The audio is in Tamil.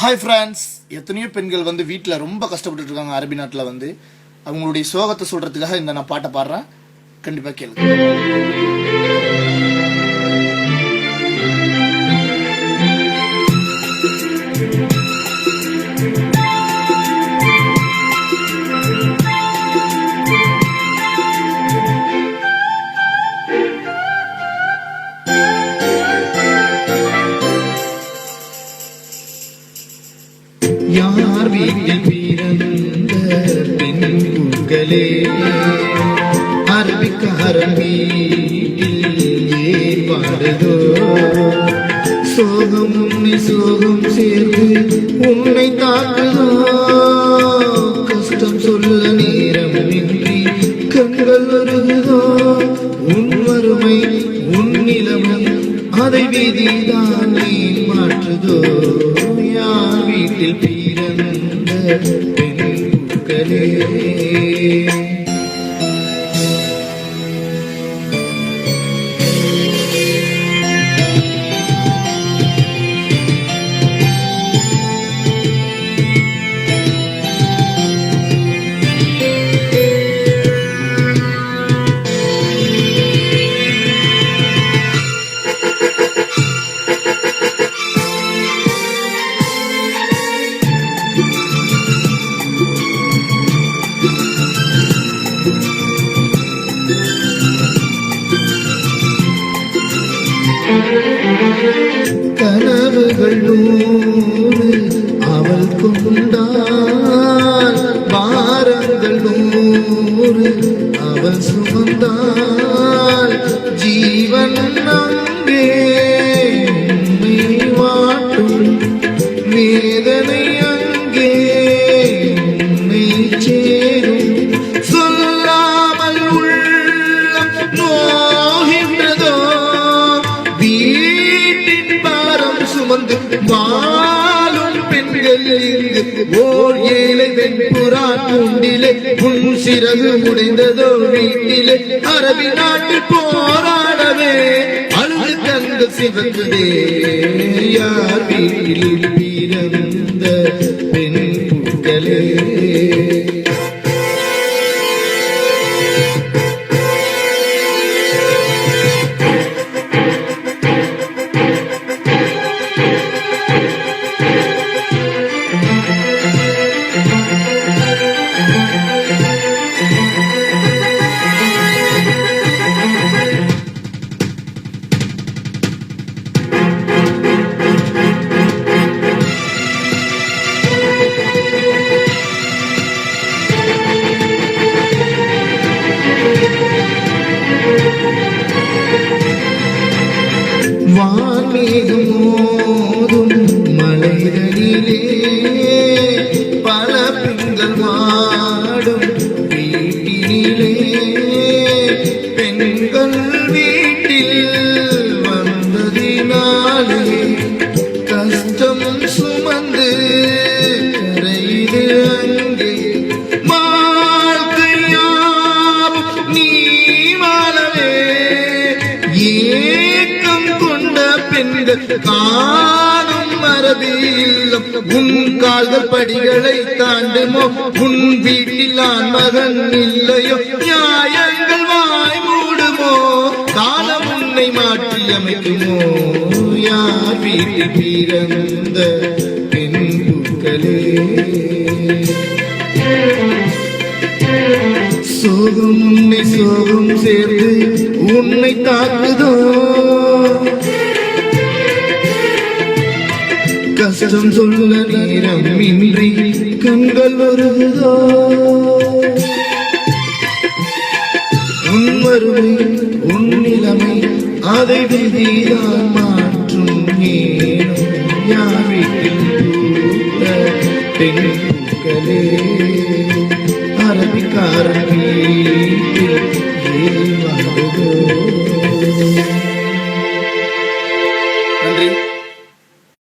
ஹாய் ஃப்ரெண்ட்ஸ், எத்தனையோ பெண்கள் வந்து வீட்டில் ரொம்ப கஷ்டப்பட்டு இருக்காங்க. அரபி நாட்டில் வந்து அவங்களுடைய சோகத்தை சொல்கிறதுக்காக இந்த நான் பாட்டை பாடுறேன். கண்டிப்பாக கேளுங்க. யார் வீட்டில் பிறந்த பெண்களே, அரபிக்காரன் வீட்டில் ஏன் பாடுதோ? சோகம் உன்னை சோகம் சேர்ந்து உன்னை தாக்குதோ? கஷ்டம் சொல்ல நேரம் இன்றி கண்கள் வருகுதோ? உன் வறுமை உன் நிலைமை அதை விதிதான் நீ மாற்றுதோ? யார் வீட்டில் பிறந்த பெண்களே, கனவுகள் 100 அவள் கொண்டாள், பாரங்கள் 100 அவள் சுமந்தாள். ஜீவன் அங்கே உன்னை வாட்டும், வேதனை அங்கே உன்னை சேரும். சொல்லாமல் உள்ளம் நோகின்றதோ? சுமந்து வாழும் பெண்கள் இங்கு ஓர் ஏழை வெண்புறா கூண்டிலே உன் சிறகு உடைந்ததோ? வீட்டிலே அரபி நாட்டில் போராடவே அழுது கண்கள் சிவக்குதே. யார் வீட்டில் பிறந்த பெண்களே, வான்மேகம் மோதும் மலைகளிலே பல பெண்கள் வாடும் வீட்டிலே. பெண்கள் வீட்டில் வந்ததினாலே கஷ்டம் சுமந்து கரையுது அங்கே. வாழ்க்கையாவும் நீ வாழவே ஏக்கம் கொண்ட பெண்கள் காணும் அரபி இல்லம். உன் கால்கள் படிகளை தாண்டுமோ? உன் வீட்டில் ஆண் மகன் இல்லையோ? நியாயங்கள் வாய் மூடுமோ? காலம் உன்னை மாற்றி அமைக்குமோ? யார் வீட்டில் பிறந்த பெண்களே, சோகம் உன்னை சோகம் சேர்ந்து உன்னை தாக்குதோ? கஷ்டம் சொல்ல நேரம் இன்றி கண்கள் வருகுதோ? உன் வறுமை உன் நிலைமை அதை விதிதான் மாற்றும் ஏனோ? யார் வீட்டில் பூத்த பெண்களே, அரபிக்காரன் வீட்டில் ஏன் வாழ்ந்ததோ? நன்றி.